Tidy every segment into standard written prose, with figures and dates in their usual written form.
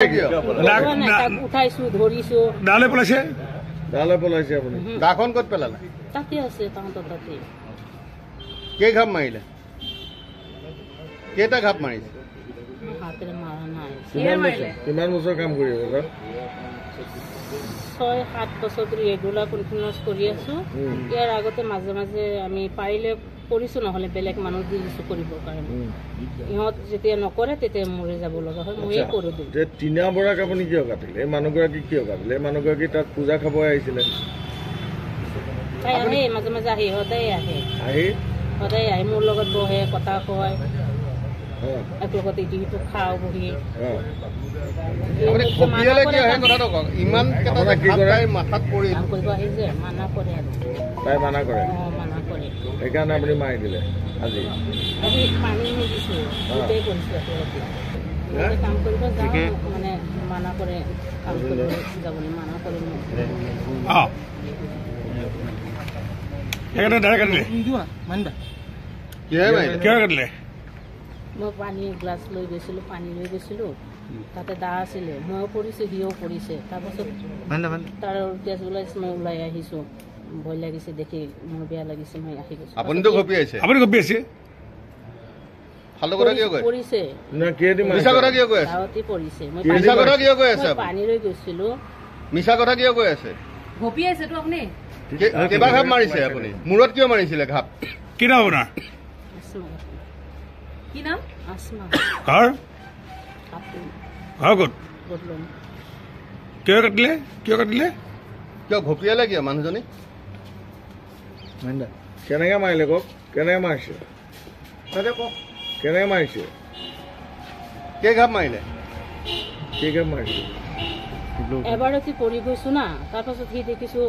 উঠাইছো ধৰিছো ডালে পলাইছে আপুনি দাখন ক'ত পেলালে তাতে আছে তাহাঁতৰ তাতে কেই ঘাপ মাৰিলে কেইটা ঘাপ মাৰিছে হাতেৰে মাৰা নাই কিমান বছৰ কাম কৰি আছে 6-7 বছৰ ধৰি ৰেগুলাৰ কণ্টিনিউছ কৰি আছো ইয়াৰ আগতে মাজে মাজে আমি পাৰিলে কৰিছো নহলে বেলেগ মানুহ দি দিছো কৰিবৰ কাৰণে ইহঁত যেতিয়া নকৰে তেতিয়া মৰি যাব লগা হয় মইয়ে কৰি দিওঁ যে টিনা বৰাক আপুনি কিয় কাটিলে এই মানুহগৰাকী কিয় কাটিলে এই মানুহগৰাকী তাত পূজা খাব আহিছিলে তাই আহে মাজে মাজে আহি সদায় আহে মোৰ লগত বহে কথা কয় একেলগতে ইটো খাওঁ বহি মাথাত পৰি মানা কৰে তাই মানা কৰে সেইকাৰণে আপুনি মাৰি দিলে আজি পানী নিদিছো গোটেই কৰিছো কাম কৰিব যাওঁ মানে মানা কৰে কাম কৰিব যাবলৈ মানা কৰে মই পানী গ্লাছ লৈ গৈছিলো পানী লৈ গৈছিলো তাতে দা আছিলে ময়ো পৰিছো সিও পৰিছে তাৰপাছত তাৰ তেজ ওলাইছে মই ওলাই আহিছো ভয় লাগিছে দেখি মোৰ বেয়া লাগিছে মই আহি গৈছো আপুনিতো ঘপি আহিছে আপুনি ঘপি আছে ফালো কৰা কিয় কয় পৰিছে না কিয়েদি মিছা কথা কিয় কৈ আছে দাওতি পৰিছে মই মিছা কথা কিয় কৈ আছে পানী লৈ গৈছিলো মিছা কথা কিয় কৈ আছে ঘপি আছে তো আপুনি কেইবা ঘাপ মাৰিছে আপুনি মূৰত কিয় মাৰিছিলে ঘাপ কি নাম আপোনাৰ কি নাম আসমা ঘৰ ঘৰ ক'ত বদলন কিয় কাটিলে কিয় ঘপিয়ালে কিয় মানুহজনী কেনেকে মাৰিলে কওক কেনেকে মাৰিছে কেনেকে মাৰিছে কেই ঘাপ মাৰিলে এবাৰতে পৰি গৈছো না তাৰপাছত সি দেখিছো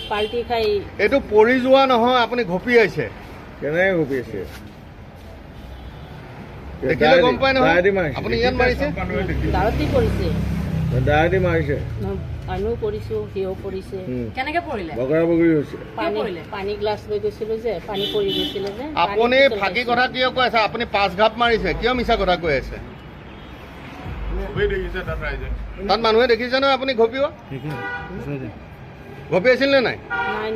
পাল্টি খাই এইটো পৰি যোৱা নহয় আপুনি ঘপি আহিছে কেনেকে ঘপি আছে দেখিলে গম পাই নহয় আপুনি ইয়াত মাৰিছে দাওতি পৰিছে দাঁতি মাৰিছে আমিও পৰিছো সিও পৰিছে কেনেকে পৰিলে বগৰা বগৰী হৈছে পানী গ্লাছ লৈ গৈছিলো যে পানী পৰি গৈছিলে যে আপুনি ফাঁকি কথা কিয় কৈ আছে আপুনি 5 ঘাপ মাৰিছে কিয় মিছা কথা কৈ আছে তাত মানুহে দেখিছে নহয় আপুনি ঘপিওৱা ঘপি আছিল নে নাই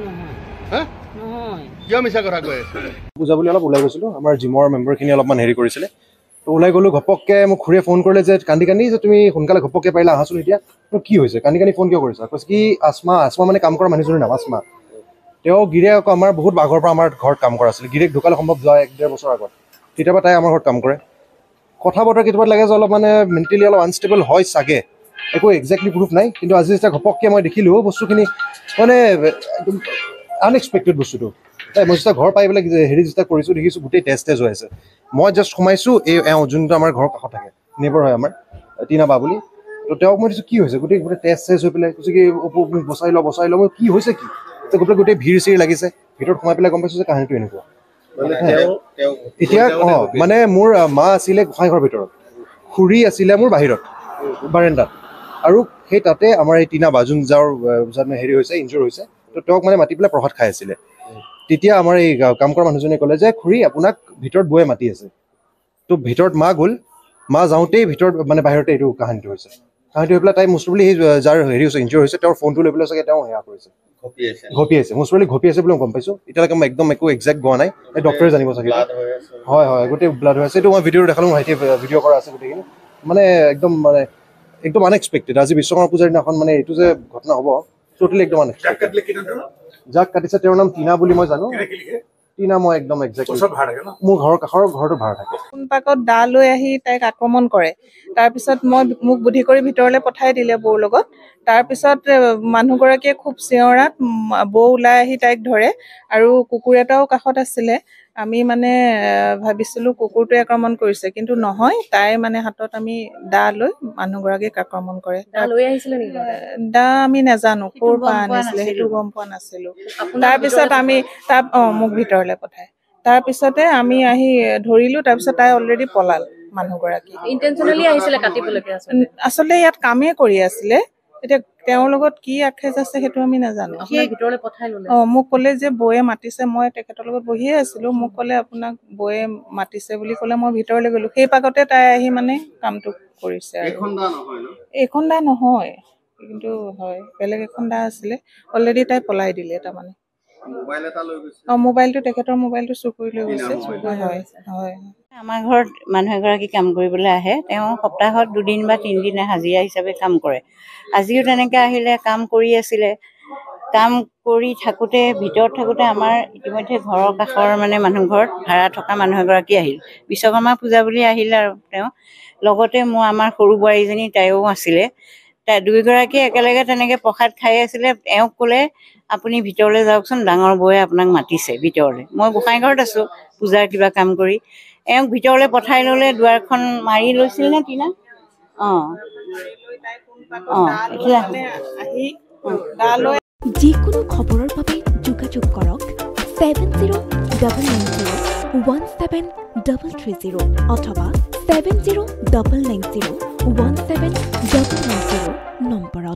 নহয় কিয় মিছা কথা কৈ আছে পূজা বুলি অলপ ওলাই গৈছিলো আমাৰ জিমৰ মেম্বাৰখিনি অলপমান হেৰি কৰিছিলে তো ওলাই গ'লো ঘপককৈ মোক খুৰীয়ে ফোন কৰিলে যে কান্দি যে তুমি সোনকালে ঘপককৈ পাৰিলে আহাচোন এতিয়া তো কি হৈছে কান্দি ফোন কিয় কৰিছা কৈছে কি আসমা মানে কাম কৰা মানুহজনীৰ নাম আসমা তেওঁ গিৰিয়েক আকৌ আমাৰ বহুত আগৰ পৰা আমাৰ ঘৰত কাম কৰা আছিলে গিৰিয়েক ঢুকালে সম্ভৱ যোৱা 1-1.5 বছৰ আগত তেতিয়াৰ পৰা তাই আমাৰ ঘৰত কাম কৰে কথা বতৰা কেতিয়াবা লাগে যে অলপ মানে মেণ্টেলি অলপ আনষ্টেবল হয় চাগে একো একজেক্টলি প্ৰুফ নাই কিন্তু আজি যেতিয়া ঘপককৈ মই দেখিলোঁ বস্তুখিনি মানে একদম আনএক্সপেক্টেড বস্তুটো মই যেতিয়া ঘৰ পাই পেলাই হেৰি যেতিয়া কৰিছোঁ দেখিছোঁ গোটেই তেজ হৈ আছে মই জাষ্ট সোমাইছোঁ যোনটো আমাৰ ঘৰৰ কাষত থাকে নেইবাৰ হয় আমাৰ টিনা বা বুলি তো তেওঁক মই দিছোঁ কি হৈছে গোটেই তেজ হৈ পেলাই কৈছোঁ কি বচাই লওঁ মই কি হৈছে কি গোটেই ভিৰ চিৰ লাগিছে ভিতৰত সোমাই পেলাই গম পাইছোঁ যে কাহিনীটো এনেকুৱা এতিয়া মানে মোৰ মা আছিলে গোঁসাই ঘৰৰ ভিতৰত খুৰী আছিলে মোৰ বাহিৰত বাৰেণ্ডাত আৰু সেই তাতে আমাৰ এই টিনা বাজুন যাৰ হেৰি হৈছে ইনজৰ হৈছে তো তেওঁক মানে মাতি পেলাই প্ৰসাদ খাই আছিলে তেতিয়া আমাৰ এই কাম কৰা মানুহজনে ক'লে যে খুৰী আপোনাক ভিতৰত বৌয়ে মাতি আছে তো ভিতৰত মা গ'ল মা যাওঁতেই ভিতৰত মানে বাহিৰতে এইটো কাহিনীটো হৈ পেলাই তাই মোষ্ট প্ৰবলি সেই যাৰ হেৰি হৈছে ইনজৰ হৈছে তেওঁৰ ফোনটো লৈ পেলাই চাগে তেওঁ সেয়া কৰিছে ঘপি আছে মোষ্ট প্ৰবলি ঘপি আছে বুলি গম পাইছোঁ এতিয়ালৈকে মই একদম একো একজেক্ট গোৱা নাই এই ডক্টৰে জানিব চাগে হয় গোটেই ব্লাড হৈ আছে এইটো মই ভিডিঅ' দেখালোঁ মোৰ ভাইটিয়ে ভিডিঅ' কৰা আছে গোটেইখিনি মানে একদম আনএক্সপেক্টেড আজি বিশ্বকৰ্মা পূজাৰ দিনাখন মানে এইটো যে ঘটনা হ'ব টোটেলি একদম আনএক্সপেক্টেড যাক কাটিছে তেওঁৰ নাম টিনা বুলি মই জানো টিনা মই একদম একজেক্টলি মোৰ ঘৰৰ কাষৰ ঘৰটো ভাড়া থাকে পাকত দা লৈ আহি তাইক আক্ৰমণ কৰে তাৰপিছত মোক বুদ্ধি কৰি ভিতৰলৈ পঠাই দিলে বৌৰ লগত তাৰপিছত মানুহগৰাকীয়ে খুব চিঞৰাত বৌ ওলাই আহি তাইক ধৰে আৰু কুকুৰ এটাও কাষত আছিলে আমি মানে ভাবিছিলোঁ কুকুৰটোৱে আক্ৰমণ কৰিছে কিন্তু নহয় তাই মানে হাতত আমি দা লৈ মানুহগৰাকীক আক্ৰমণ কৰে দা আমি নাজানো ক'ৰ পৰা আনিছিলে সেইটো গম পোৱা নাছিলোঁ তাৰপিছত আমি মোক ভিতৰলৈ পঠায় তাৰপিছতে আমি আহি ধৰিলোঁ তাৰপিছত তাই অলৰেডি পলাল মানুহগৰাকী ইণ্টেনচনেলি আহিছিলে কাটিবলৈকে আচলতে ইয়াত কামেই কৰি আছিলে এতিয়া তেওঁৰ লগত কি আখেজ আছে সেইটো আমি নাজানো। আপোনাক ভিতৰলৈ পঠাই ল'লে? মোক ক'লে যে বৌয়ে মাতিছে, মই তেখেতৰ লগত বহিয়ে আছিলো। মোক ক'লে আপোনাক বৌয়ে মাতিছে বুলি ক'লে মই ভিতৰলৈ গ'লো। সেই পাকতে তাই আহি মানে কামটো কৰিছে। এইখন দা নহয়, কিন্তু হয় বেলেগ এখন দা আছিলে। অলৰেডি তাই পলাই দিলে। তাৰমানে মোবাইলটো তেখেতৰ মোবাইলটো চুৰ কৰি লৈ গৈছে। হয় হয়। আমাৰ ঘৰত মানুহ এগৰাকী কাম কৰিবলৈ আহে। তেওঁ সপ্তাহত 2 দিন বা 3 দিন হাজিৰা হিচাপে কাম কৰে। আজিও তেনেকৈ আহিলে, কাম কৰি আছিলে। কাম কৰি থাকোঁতে ভিতৰত থাকোঁতে আমাৰ ইতিমধ্যে ঘৰৰ কাষৰ মানে মানুহ ঘৰত ভাড়া থকা মানুহ এগৰাকী আহিল। বিশ্বকৰ্মা পূজা বুলি আহিলে আৰু তেওঁ লগতে মোৰ আমাৰ সৰু বোৱাৰীজনী তাইও আছিলে। তাই দুয়োগৰাকীয়ে একেলগে তেনেকৈ প্ৰসাদ খাই আছিলে। এওঁক ক'লে আপুনি ভিতৰলৈ যাওকচোন, ডাঙৰ বৌয়ে আপোনাক মাতিছে ভিতৰলৈ। মই গোসাঁই ঘৰত আছোঁ পূজাৰ কিবা কাম কৰি। এওঁক ভিতৰলৈ পঠাই ল'লে। দুৱাৰখন মাৰি লৈছিল নে টিনা? যিকোনো খবৰৰ বাবে যোগাযোগ কৰক 7099017330 অথবা 7099017999